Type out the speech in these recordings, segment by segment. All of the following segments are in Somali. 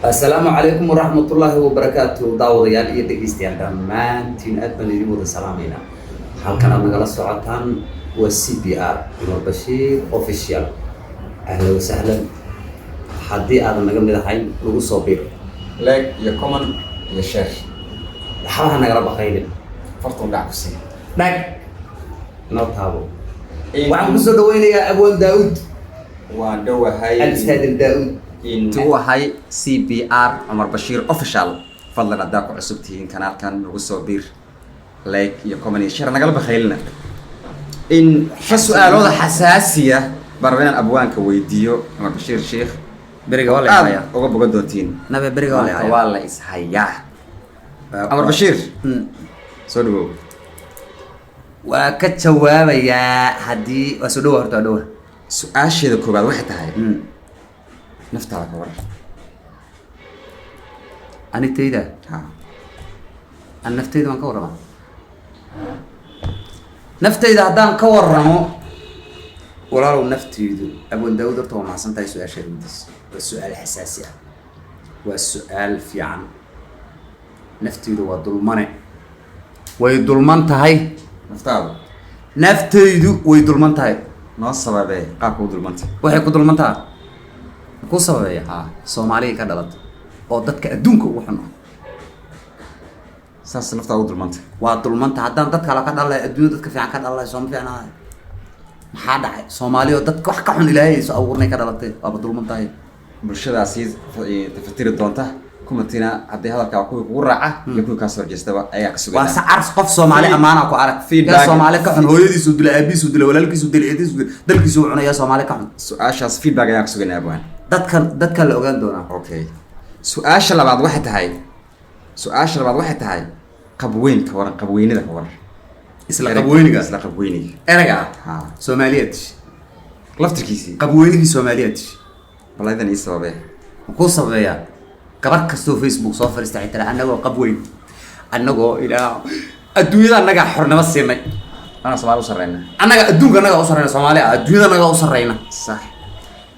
السلام عليكم ورحمة الله وبركاته داوديال iyo dhageystayaal dhammaantiin aad baan idin wada salaamayna halkan aad nagala socotaan waa CBR Umar Bashiir official ahlan wa sahlan haddii aad naga mid ahayn lagu soo biir like iyo comment iyo share waxaa nagala baqayn fartan dhac ku sii dhag noo taabo waxaan ku soo dhaweynayaa Abwan Daawud waan dhawahay Al-Ustaad Daawud intuu ahay CBR Umar Bashiir official fadlan aad ku cusubtihiin kanaalkan lagu soo biir like iyo comment iyo share nagala baqaylna in su'aalada xasaasiya barbaan abwaanka weydiiyo Umar Bashiir Sheikh beriga wala haya uga bogan doontiin nabe beriga wala haya wala is haya Umar Bashiir soo dhawow waa ka jawaabayaa haddii waa soo dhawo horta dhawo su'aasheeda koobaad waxay tahay naftaada ka waran anitayda ha an naftayda waan ka warrama naftayda haddaan ka warramo walaalow naftaydu Abwan Daawud horta waa mahadsan tahay su-aasheeda midiis waa su-aal xasaasi ah waa su-aal fiican naftaydu waa dulmane way dulman tahay naftaada naftaydu way dulman tahay noo sababee qaabka u dulmanta waxay ku dulman tahay ku sababeeya ha Soomaaliya ka dhalatay oo dadka adduunka ugu xun ah saas naftaada u dulmanta waa dulmanta haddaan dadka la ka dhalay adduunka dadka fiican ka dhalay soo ma fiicnaa maxaa dhacay Soomaaliya dadka wax ka xun Ilaahay soo abuurnay ka dhalatay waa dulman tahay bulshadaasi tafatiri doonta kumatina haddii hadalka kugu raaca iyo kuwa ka soo jeestaba ayaa ka sugaya waa sacar qof Soomaali amaana ku arag Feedback. Soomaali ka xun hooyadiisu dilay aabiisu dilay walaalkiisu dilay eediisu dalkiisu cunaya Soomaali ka xun su'aashaas feedback ayaa ka suganaa abwaan dadka la ogaan doonaa okay su'aasha labaad waxay tahay qabweynka waran qabweynida ka waran isla qabweyniga isla qabweyniga eraga ha Soomaaliyeed laftirkiisii qabweynigii Soomaaliyeed balaydan ii sababee ku sabeeya gabar kastoo Facebook soo fariistay xitaa anagoo qabweyn anagoo ilaa adduunyada anaga xornimo siinay ana Soomaali u sarreeyna anaga adduunka anaga u sarreeyna Soomaaliya adduunyada anaga u sarreeyna sax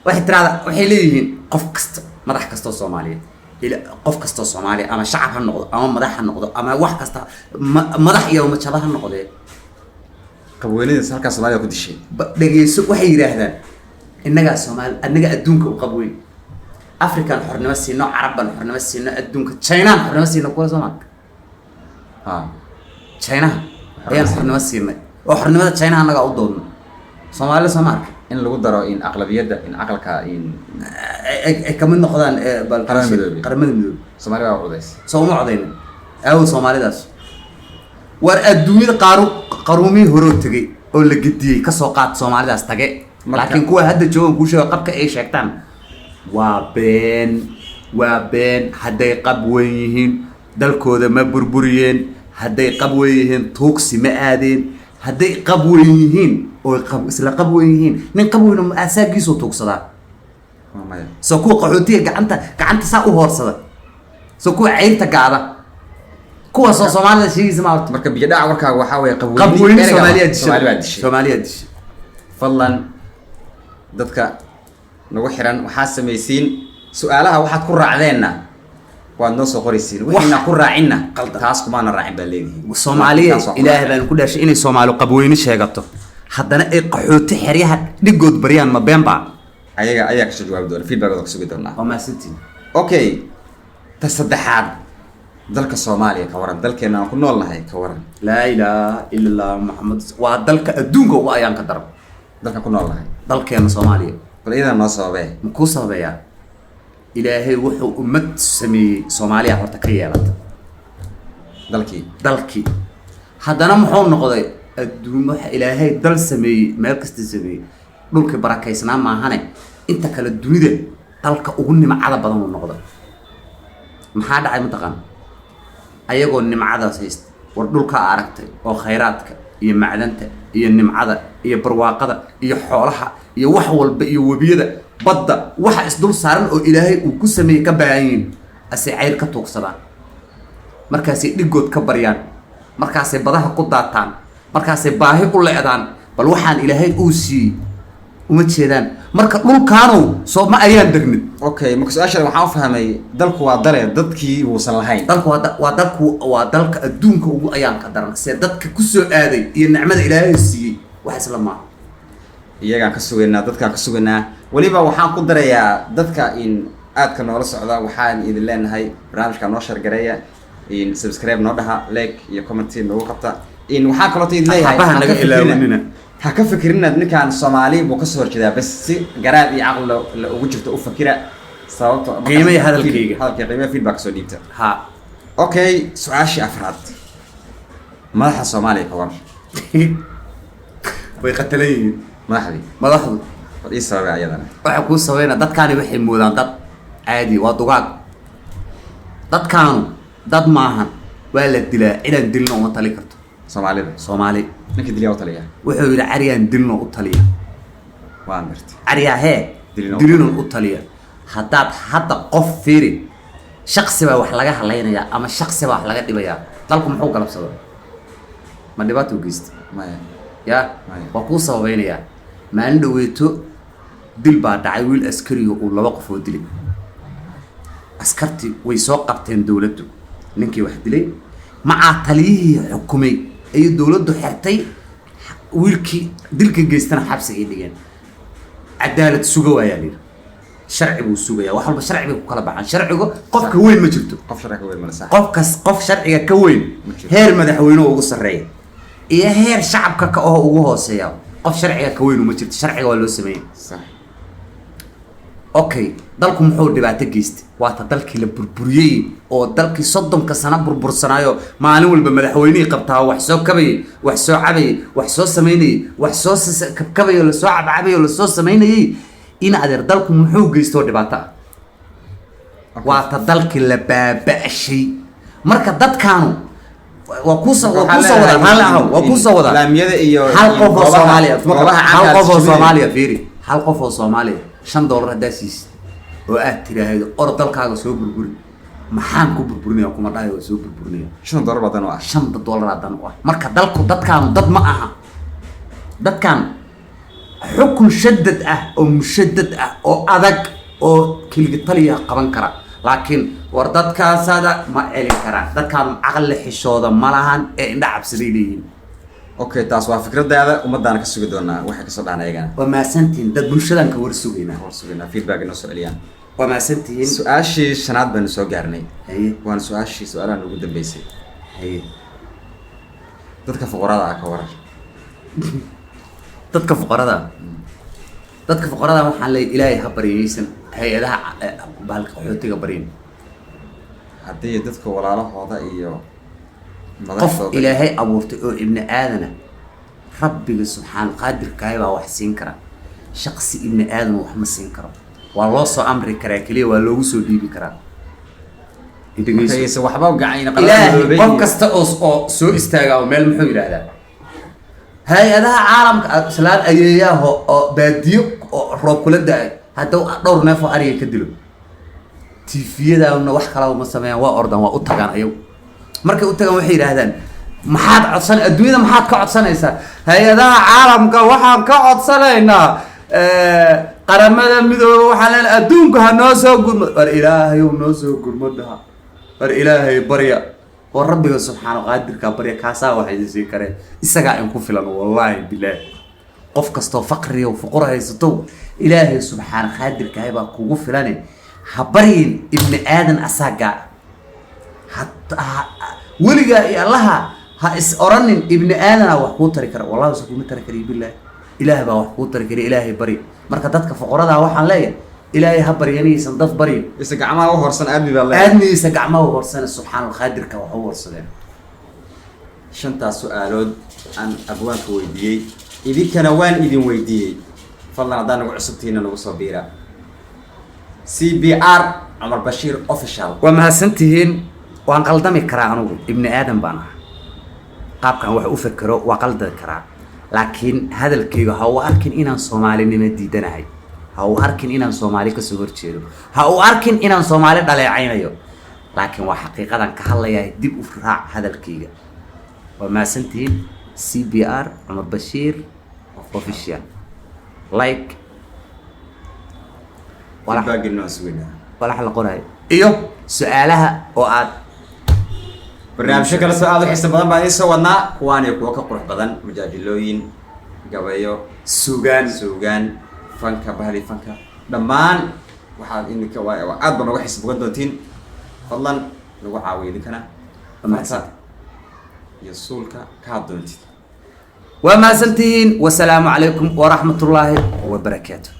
waxay leeyihiin qof kasta madax kasta Soomaaliya ila qof kasta Soomaaliya ama shacab ha noqdo ama madax ha noqdo ama wax kasta madax iyo majaba ha noqdee qabweynida halka Soomaaliya ku dishay dhageyso waxay yiraahdaan inaga Soomaali anaga adduunka u qabweyn African xornimo siino Caraban xornimo siino adduunka China xornimo siino kuwa Soomaali ha China ayaan xornimo siinay oo xornimada China anaga u doodno Soomaaliya Soomaaliya in lagu daro in aqlabiyada in aqalka in ay kamid noqdaan qaramada midoob Soomaaliya waa cudays soo ma codayna aw Soomaalidaas war adduunyada qaruumi hore tagay oo la gidiyay ka soo qaad Soomaalidaas tage laakiin kuwa hadda joogan ku sheego qabka ay sheegtaan waa been hadday qab weyn yihiin dalkooda ma burburiyeen hadday qab weyn yihiin tuugsi ma aadeen hadday qab weyn yihiin oo isla qab weyn yihiin nin qab weyn ma asaagiisu tuugsadaa maya soo kuwa qaxootiga gacanta saa u hoorsada soo kuwa ceyrta gaada kuwa soo Soomaalida sheegaysa ma horta marka biyo dhaca warkaaga waxa weeye qabweyn Soomaaliya dishay fadlan dadka nagu xiran waxaa samaysiin su'aalaha waxaad ku raacdeenna waad noo soo qoraysiin waxayna ku raacinna taas kumaana raacin baa leeyihiin Soomaaliya Ilaahay baan ku dhashay inay Soomaali qabweyni sheegato haddana ay qaxooti xeryaha dhigood bariyaan ma beenba ayaa ka soo jawaabi doona feedback ka sugi doona oo maasantiin okay ta saddexaad dalka Soomaaliya ka waran dalkeena aan ku noolnahay ka waran laa ilaaha illa Allah Muhammad waa dalka adduunka ugu ayaan ka darab dalka ku noolnahay dalkeena Soomaaliya bal idan noo sababee ma ku sababeeyaa Ilaahay wuxuu ummad sameeyay Soomaaliya horta ka yeelata dalkii haddana muxuu noqday adduun waxa Ilaahay dal sameeyay meel kasta sameeyay dhulka barakaysnaa maahane inta kala dunida dalka ugu nimcada badan uu noqday maxaa dhacay mataqaan ayagoo nimcadaas haysta war dhulka aragtay oo khayraadka iyo macdanta iyo nimcada iyo barwaaqada iyo xoolaha iyo wax walba iyo wabiyada badda waxa isdul saaran oo Ilaahay uu ku sameeyay ka baahanyiin asay ceyr ka tuugsadaan markaasay dhigood ka baryaan markaasay badaha ku daataan markaasay baahi u leedaan bal waxaan Ilaahay uu siiyay uma jeedaan marka dhulkaanu soo ma ayaan degnin okay marka su-aasha waxaan u fahmay dalku waa dale dadkii uusan lahayn dalku waa dalka adduunka ugu ayaan ka daran see dadka ku soo aaday iyo nicmada ilaahay siiyey wax isla maaha iyagaan ka sugaynaa dadkaan ka sugaynaa weliba waxaan ku darayaa dadka in aadka noola socda waxaan idin leenahay barnaamijka noo shargareeya in subscribe noo dhaha like iyo comment noogu qabta in waxaan kaloo idin leeyahay Waxba naga ilaawanina ha ka fikirina ninkaan Soomaali buu ka soo horjeedaa bas si garaad iyo aqal la ugu jirto u fakira sababtoo qiimaha hadalkayga qiimaha feedback soo dhiibta ha okay su'aashii afraad madaxa Soomaaliya ka war way qatalayeen madaxdu ii sababay ayadana waxa ku saweena dadkaani waxay moodaan dad caadi waa dugaag dadkaanu dad maahan waa la dilaa cidaan dilno uma tali karto Soomaali ninka dilaa u taliya wuxuu yiri cariyaan dilno u taliya waan martay cariya hee dilino u taliya hadda qof fiiri shakhsi baa wax laga haleynaya ama shakhsi baa wax laga dhibaya dalku muxuu galabsado ma dhibaato u geystay maya ya waa ku sababeynaya maalin dhaweeto dil baa dhacay wiil askariga uu 2 qof oo dilay askarti way soo qabteen dawladdu ninkii wax dilay maca taliyihii xukumay ay dawladdu xirtay wiilkii dilka geystana xabsiga dhigeen cadaalad sugo waa yaali sharci buu sugaya wax walba sharci ku kala baxan sharcigu qofka weyn ma jirto qof sharciga weyn ma sax qof sharciga ka weyn heer madaxweyne ugu sareeyo iyo heer shacabka ka oo ugu hooseeya qof sharciga ka weyn ma jirto sharciga waa loo sameeyay sax okay dalku muxuu dhibaato geystay waa ta dalkii la burburiyay oo dalkii 30 sano burbursanaayo maalin walba madaxweynaha qabtaa wax soo kabay wax soo cabay wax soo sameeyay wax soo kabay la soo cabay la soo sameeyay in adeer dalku muxuu geystay dhibaato waa ta dalkii la baaba'shay marka dadkaanu waa ku soo wada laamiyada iyo hal qof oo Soomaaliya fiiri hal qof oo Soomaaliya $5 hadaasiis oo aad tiraahdo or dalkaaga soo burburi maxaan ku burburinayaa kuma dhahay oo soo burburinaya $5 badan oo ah $5 badan oo marka dalku dadkaan dad ma aha dadkaan xukun shaddad ah oo mushaddad ah oo adag oo kaliya taliya qaban kara laakiin war dadkaasada ma celin kara dadkaan aqal xishooda malahan ee indha cabsaday leeyihiin okay taas waa fikradaada ummadana ka sugi doonaa waxa ka soo dhaanay ayagana waa maasantiin dad bulshadan ka war sugeena feedback inoo soo celiyaan waa maasantiin su'aashii shanaad baan soo gaarnay waan su'aalahan ugu dambeysay dadka fuqarada ah ka waran dadka fuqarada waxaan leeyahay ilaahay ha bariyaysan hay'adaha bahalka xootiga bariin haddii dadka walaalahooda iyo qof ilaahay abuurtay oo ibn aadana rabbiga subxaan qaadirkaay baa wax siin kara shakhsi ibn aadan wax ma siin karo waa loo soo amri karaa kaliya waa loogu soo dhiibi karaa inta waxba gacayna qalad qof kasta oo soo istaaga oo meel muxuu yiraahdaa hay'adaha caalamka islaan ayeeyaha oo baadiyo oo roob kula daay hadduu dhowr neef oo ariga ka dilo tiifiyadaana wax kala ma sameeyaan waa ordan waa u tagaan ayagu markay u tagaan waxay yiraahdaan maxaad codsan adduunyada maxaad ka codsanaysaa hay'adaha caalamka waxaan ka codsanaynaa qaramada midooba waxaan leenahay adduunka ha noo soo gurmo war ilaahay noo soo gurmadaha war ilaahay barya oo rabbiga subxaanahu qaadirka barya kaasaa waxay isii kareen isaga in ku filan wallahi bilaahi qof kasto faqri oo fuqar haysto ilaahay subxaanahu qaadirka baa kugu filan ha baryin ibn aadan asaga weliga iyo allaha ha is oranin ibn aadana wax ku tari kara wallahi soo kuma tari kari bilaahi ilaahay baa wax ku tari kari ilaahay bari marka dadka fuqarada waxaan leeyahay ilaahay ha baryanaysan dad bari isa gacmaha u horsan aadmi baa leeyahay aadmi isa gacmaha u horsan subxaanahu qaadirka wax u horsadeen shanta su'aalood aan abwaanka weydiiyay idinkana waan idin weydiiyay fadlan hadaan nagu cusubtiina nagu soo biira CBR Umar Bashir official waa mahadsantihiin waan qaldami karaa anigu ibn aadan baan qaabkan wax u fakaro waa qaldan karaa laakiin hadalkayga ha u arkin inaan Soomaalinimo diidanahay ha u arkin inaan Soomaali ka soo horjeedo ha u arkin inaan Soomaali dhaleecaynayo laakiin waa xaqiiqadan ka hadlayaa dib u raac hadalkayga waa mahadsantihiin CBR Umar Bashir official like walax feedback-na waan sugaynaa walax la qorayo iyo su'aalaha oo aad barnaamijyo kale soo aad u xiiso badan baan idiin soo wadnaa kuwaan iyo kuwo ka qurux badan majaajilooyin gabayo suugaan fanka bahli fanka dhammaan waxaad iminka aad ba nooga xiiso bogan doontiin fadlan nagu caawiyo idinkana fanta iyo suulka kaa doontid وما سنتين والسلام عليكم ورحمة الله وبركاته.